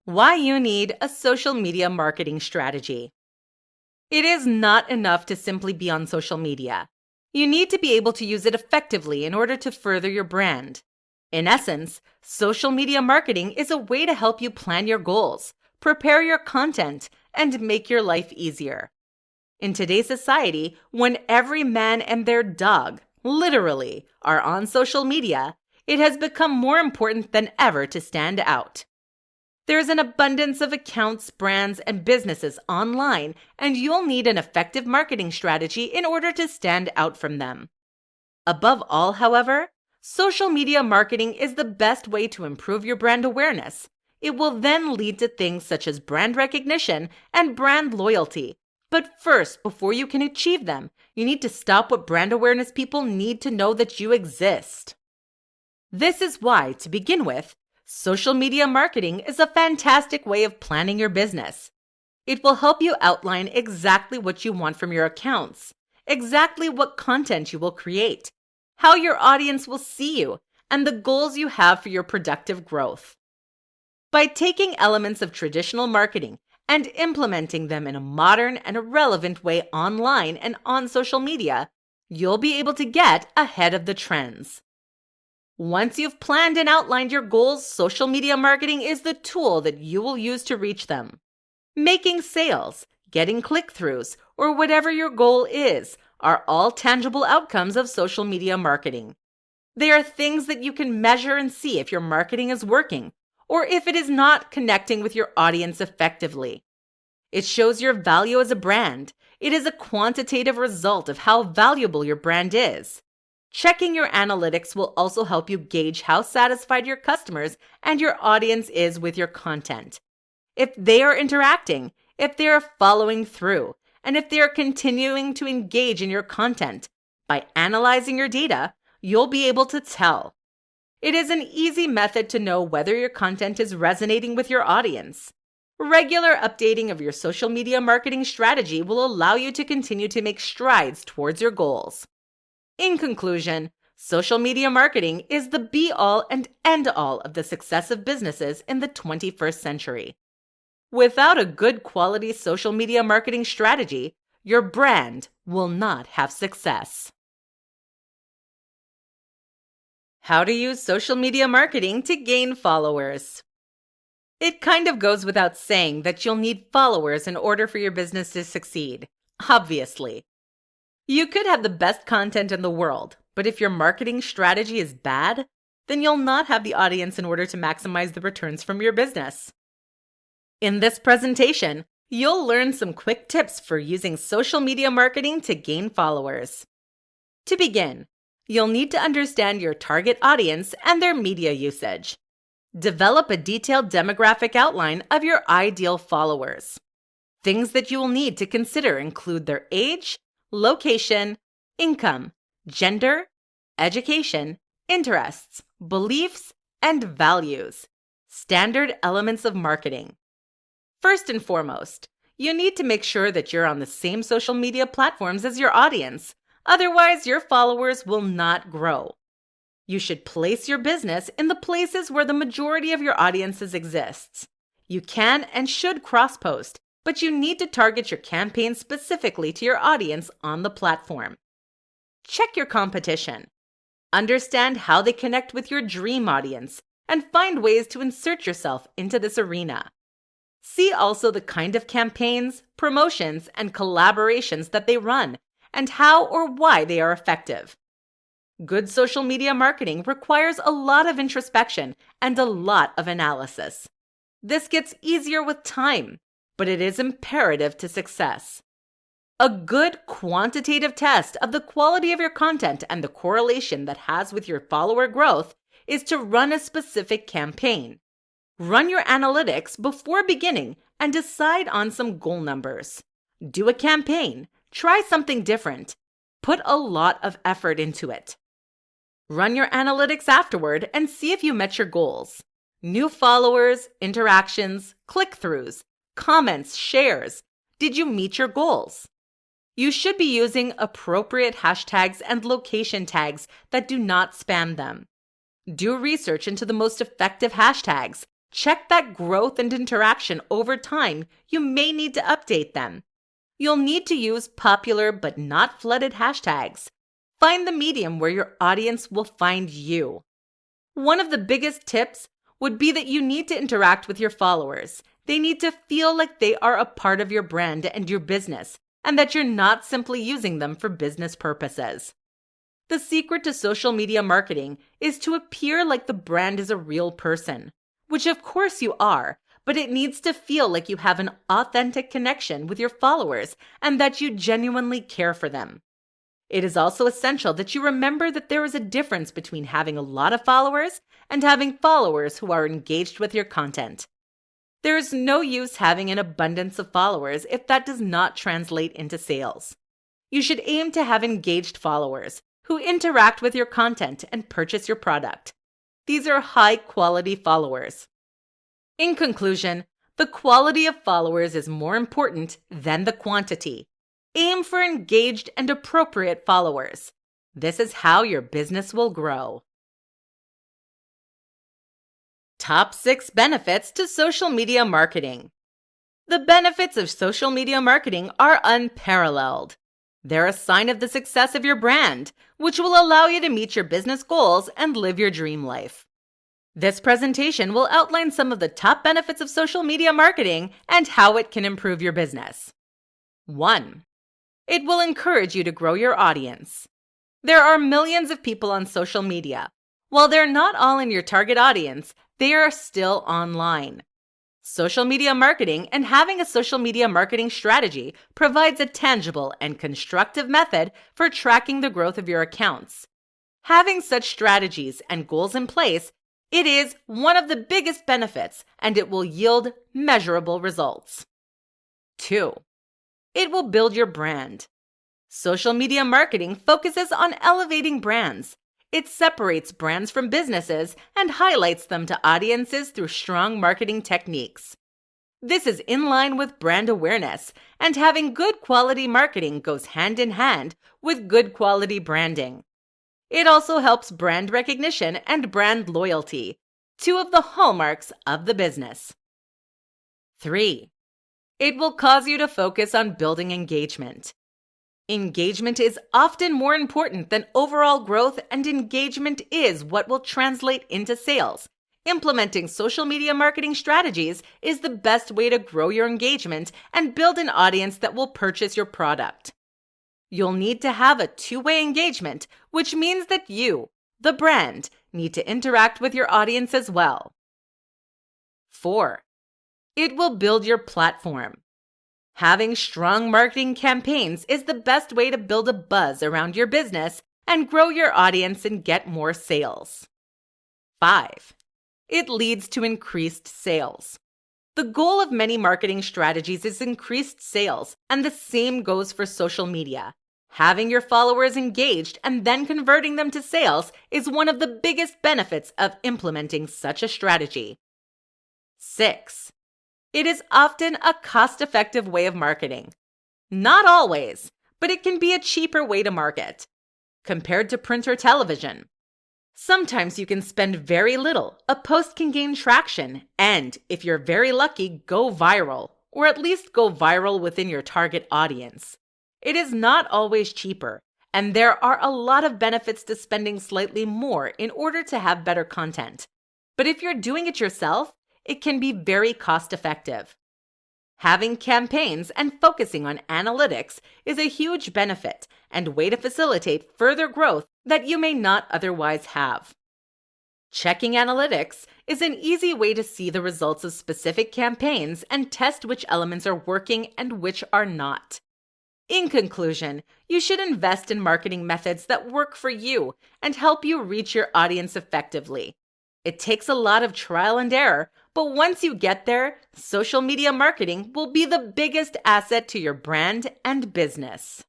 Why you need a social media marketing strategy. It is not enough to simply be on social media. You need to be able to use it effectively in order to further your brand. In essence, social media marketing is a way to help you plan your goals, prepare your content, and make your life easier. In today's society, when every man and their dog, literally, are on social media, it has become more important than ever to stand out. There's an abundance of accounts, brands, and businesses online, and you'll need an effective marketing strategy in order to stand out from them. Above all, however, social media marketing is the best way to improve your brand awareness. It will then lead to things such as brand recognition and brand loyalty. But first, before you can achieve them, you need to stop what brand awareness people need to know that you exist. This is why, to begin with, social media marketing is a fantastic way of planning your business. It will help you outline exactly what you want from your accounts, exactly what content you will create, how your audience will see you, and the goals you have for your productive growth. By taking elements of traditional marketing and implementing them in a modern and a relevant way online and on social media, you'll be able to get ahead of the trends. Once you've planned and outlined your goals, social media marketing is the tool that you will use to reach them. Making sales, getting click-throughs, or whatever your goal is are all tangible outcomes of social media marketing. They are things that you can measure and see if your marketing is working or if it is not connecting with your audience effectively. It shows your value as a brand. It is a quantitative result of how valuable your brand is. Checking your analytics will also help you gauge how satisfied your customers and your audience is with your content. If they are interacting, if they are following through, and if they are continuing to engage in your content, by analyzing your data, you'll be able to tell. It is an easy method to know whether your content is resonating with your audience. Regular updating of your social media marketing strategy will allow you to continue to make strides towards your goals. In conclusion, social media marketing is the be-all and end-all of the success of businesses in the 21st century. Without a good quality social media marketing strategy, your brand will not have success. How to use social media marketing to gain followers. It kind of goes without saying that you'll need followers in order for your business to succeed, obviously. You could have the best content in the world, but if your marketing strategy is bad, then you'll not have the audience in order to maximize the returns from your business. In this presentation, you'll learn some quick tips for using social media marketing to gain followers. To begin, you'll need to understand your target audience and their media usage. Develop a detailed demographic outline of your ideal followers. Things that you will need to consider include their age, location, income, gender, education, interests, beliefs, and values. Standard elements of marketing. First and foremost, you need to make sure that you're on the same social media platforms as your audience. Otherwise, your followers will not grow. You should place your business in the places where the majority of your audiences exists. You can and should cross-post, but you need to target your campaign specifically to your audience on the platform. Check your competition. Understand how they connect with your dream audience and find ways to insert yourself into this arena. See also the kind of campaigns, promotions, and collaborations that they run and how or why they are effective. Good social media marketing requires a lot of introspection and a lot of analysis. This gets easier with time, but it is imperative to success. A good quantitative test of the quality of your content and the correlation that has with your follower growth is to run a specific campaign. Run your analytics before beginning and decide on some goal numbers. Do a campaign. Try something different. Put a lot of effort into it. Run your analytics afterward and see if you met your goals. New followers, interactions, click-throughs, comments, shares. Did you meet your goals? You should be using appropriate hashtags and location tags that do not spam them. Do research into the most effective hashtags Check that growth and interaction over time. You may need to update them. You'll need to use popular but not flooded hashtags. Find the medium where your audience will find you. One of the biggest tips would be that you need to interact with your followers. They need to feel like they are a part of your brand and your business, and that you're not simply using them for business purposes. The secret to social media marketing is to appear like the brand is a real person, which of course you are, but it needs to feel like you have an authentic connection with your followers and that you genuinely care for them. It is also essential that you remember that there is a difference between having a lot of followers and having followers who are engaged with your content. There is no use having an abundance of followers if that does not translate into sales. You should aim to have engaged followers who interact with your content and purchase your product. These are high-quality followers. In conclusion, the quality of followers is more important than the quantity. Aim for engaged and appropriate followers. This is how your business will grow. Top 6 benefits to social media marketing. The benefits of social media marketing are unparalleled. They're a sign of the success of your brand, which will allow you to meet your business goals and live your dream life. This presentation will outline some of the top benefits of social media marketing and how it can improve your business. 1. It will encourage you to grow your audience. There are millions of people on social media. While they're not all in your target audience, they are still online. Social media marketing and having a social media marketing strategy provides a tangible and constructive method for tracking the growth of your accounts. Having such strategies and goals in place, it is one of the biggest benefits, and it will yield measurable results. 2. It will build your brand. Social media marketing focuses on elevating brands. It separates brands from businesses and highlights them to audiences through strong marketing techniques. This is in line with brand awareness, and having good quality marketing goes hand in hand with good quality branding. It also helps brand recognition and brand loyalty, two of the hallmarks of the business. 3. It will cause you to focus on building engagement. Engagement is often more important than overall growth, and engagement is what will translate into sales. Implementing social media marketing strategies is the best way to grow your engagement and build an audience that will purchase your product. You'll need to have a two-way engagement, which means that you, the brand, need to interact with your audience as well. 4. It will build your platform. Having strong marketing campaigns is the best way to build a buzz around your business and grow your audience and get more sales. 5. It leads to increased sales. The goal of many marketing strategies is increased sales, and the same goes for social media. Having your followers engaged and then converting them to sales is one of the biggest benefits of implementing such a strategy. 6. It is often a cost-effective way of marketing. Not always, but it can be a cheaper way to market compared to print or television. Sometimes you can spend very little, a post can gain traction, and if you're very lucky, go viral, or at least go viral within your target audience. It is not always cheaper, and there are a lot of benefits to spending slightly more in order to have better content. But if you're doing it yourself, it can be very cost-effective. Having campaigns and focusing on analytics is a huge benefit and way to facilitate further growth that you may not otherwise have. Checking analytics is an easy way to see the results of specific campaigns and test which elements are working and which are not. In conclusion, you should invest in marketing methods that work for you and help you reach your audience effectively. It takes a lot of trial and error, but once you get there, social media marketing will be the biggest asset to your brand and business.